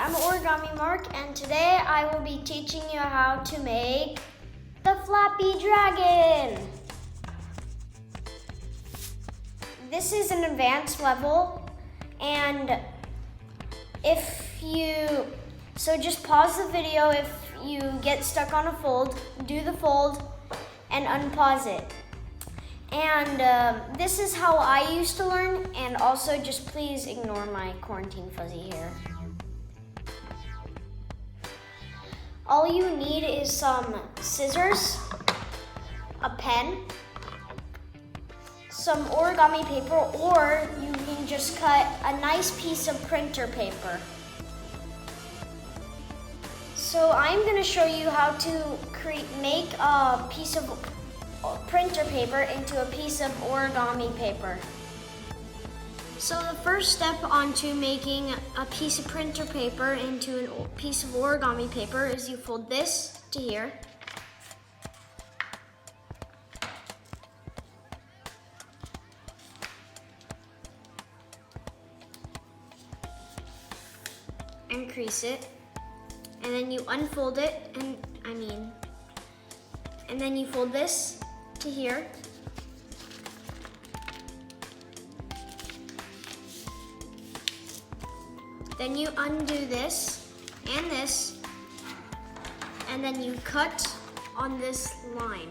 I'm Origami Mark, and today I will be teaching you how to make the Flappy Dragon. This is an advanced level, and just pause the video if you get stuck on a fold, do the fold, and unpause it. And this is how I used to learn, and also just please ignore my quarantine fuzzy hair. All you need is some scissors, a pen, some origami paper, or you can just cut a nice piece of printer paper. So I'm going to show you how to make a piece of printer paper into a piece of origami paper. So the first step onto making a piece of printer paper into a piece of origami paper is you fold this to here. And crease it. And then you unfold it, and then you fold this to here. Then you undo this, and then you cut on this line.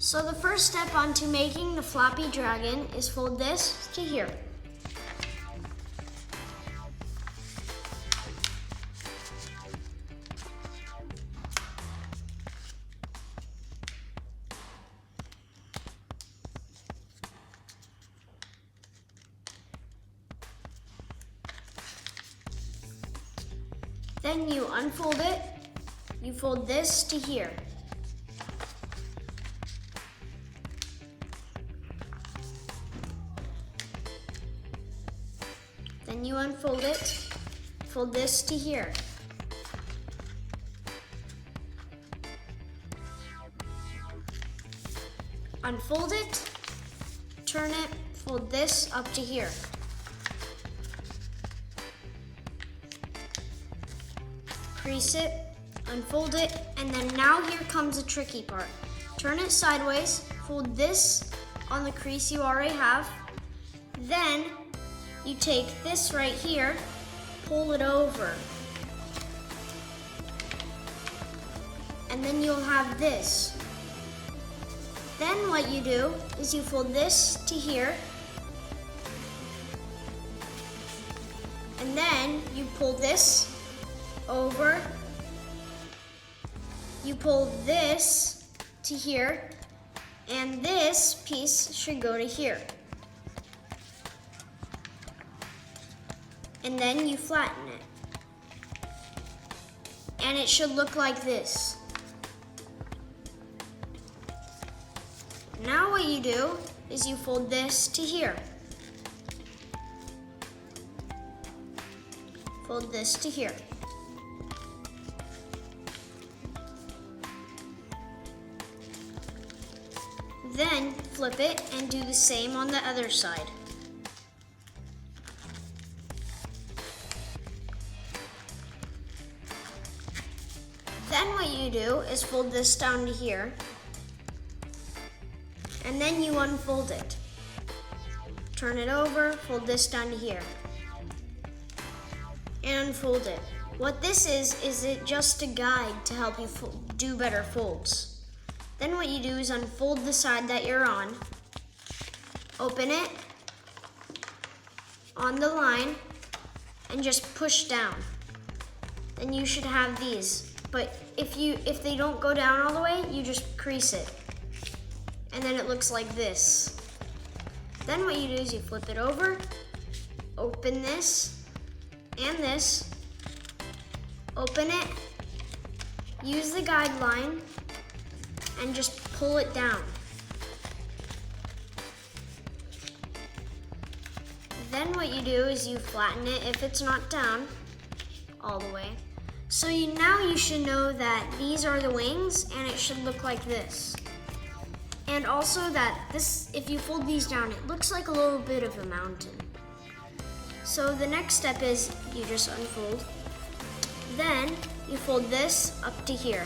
So the first step onto making the Flappy Dragon is fold this to here. Then you unfold it, you fold this to here. Then you unfold it, fold this to here. Unfold it, turn it, fold this up to here. Crease it, unfold it, and then now here comes the tricky part. Turn it sideways, fold this on the crease you already have, then you take this right here, pull it over, and then you'll have this. Then what you do is you fold this to here, and then you pull this over, you pull this to here, and this piece should go to here. And then you flatten it. And it should look like this. Now what you do is you fold this to here. Fold this to here. Then flip it and do the same on the other side. Then what you do is fold this down to here, and then you unfold it. Turn it over, fold this down to here, and unfold it. What this is it just a guide to help you do better folds. Then what you do is unfold the side that you're on, open it on the line, and just push down. Then you should have these. But if they don't go down all the way, you just crease it. And then it looks like this. Then what you do is you flip it over, open this, and this, open it, use the guideline, and just pull it down. Then what you do is you flatten it if it's not down all the way. So now you should know that these are the wings and it should look like this. And also that this, if you fold these down, it looks like a little bit of a mountain. So the next step is you just unfold. Then you fold this up to here.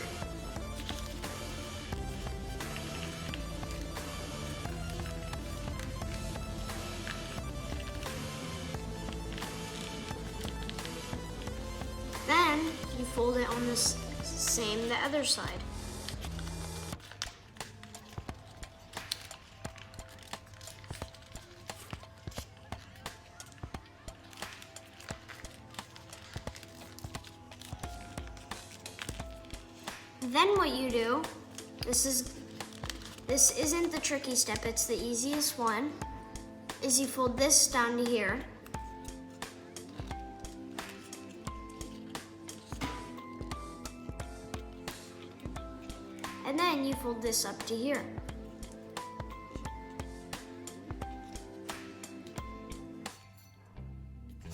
Then you fold it on the the other side. Then what you do, this isn't the tricky step, it's the easiest one, is you fold this down to here. And then you fold this up to here.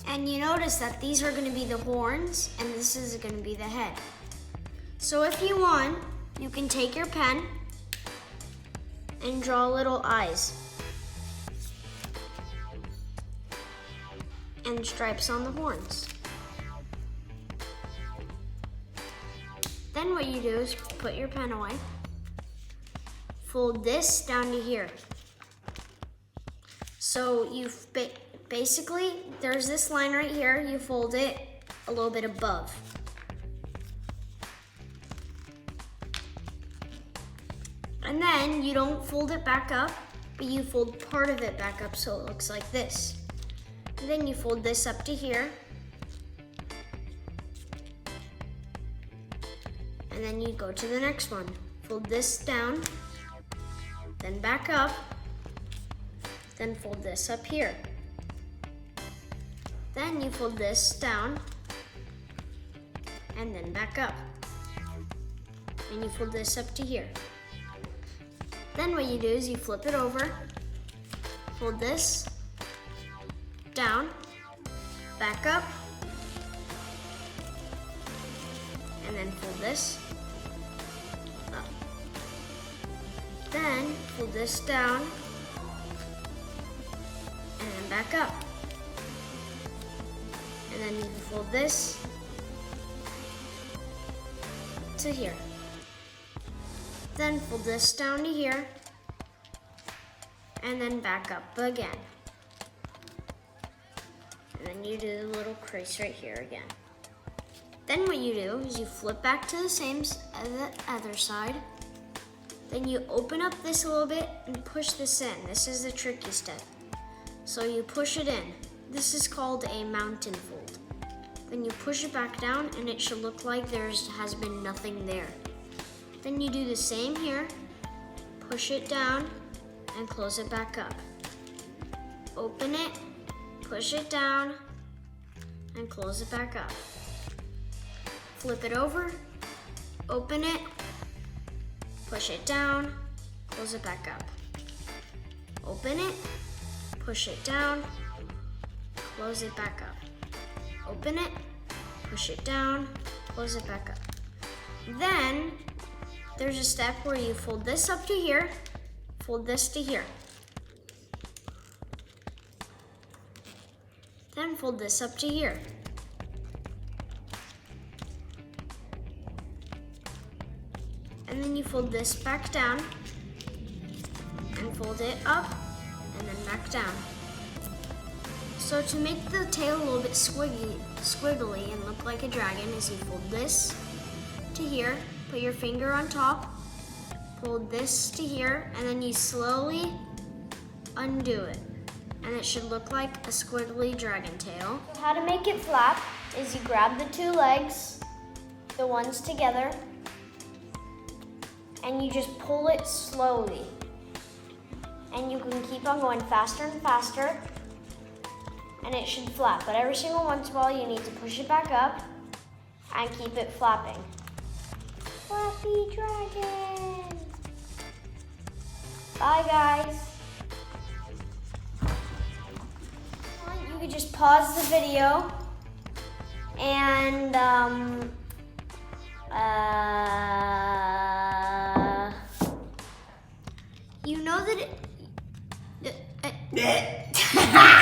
And you notice that these are going to be the horns and this is going to be the head. So if you want, you can take your pen and draw little eyes and stripes on the horns. Then what you do is put your pen away, fold this down to here. So you've basically, there's this line right here, you fold it a little bit above. And then you don't fold it back up, but you fold part of it back up so it looks like this. And then you fold this up to here. And then you go to the next one. Fold this down, then back up, then fold this up here. Then you fold this down, and then back up. And you fold this up to here. Then what you do is you flip it over, fold this down, back up, and then fold this up. Then fold this down, and then back up. And then you fold this to here. Then fold this down to here, and then back up again. And then you do the little crease right here again. Then what you do is you flip back to the same as the other side. Then you open up this a little bit and push this in. This is the tricky step. So you push it in. This is called a mountain fold. Then you push it back down and it should look like there has been nothing there. Then you do the same here, push it down and close it back up. Open it, push it down and close it back up. Flip it over, open it, push it down, close it back up. Open it, push it down, close it back up. Open it, push it down, close it back up. Then there's a step where you fold this up to here, fold this to here. Then fold this up to here. And then you fold this back down and fold it up and then back down. So to make the tail a little bit squiggly and look like a dragon is you fold this to here, put your finger on top, fold this to here, and then you slowly undo it. And it should look like a squiggly dragon tail. How to make it flap is you grab the two legs, the ones together, and you just pull it slowly. And you can keep on going faster and faster, and it should flap. But every single once in a while, you need to push it back up and keep it flapping. Flappy dragon! Bye, guys. You could just pause the video and You know that it...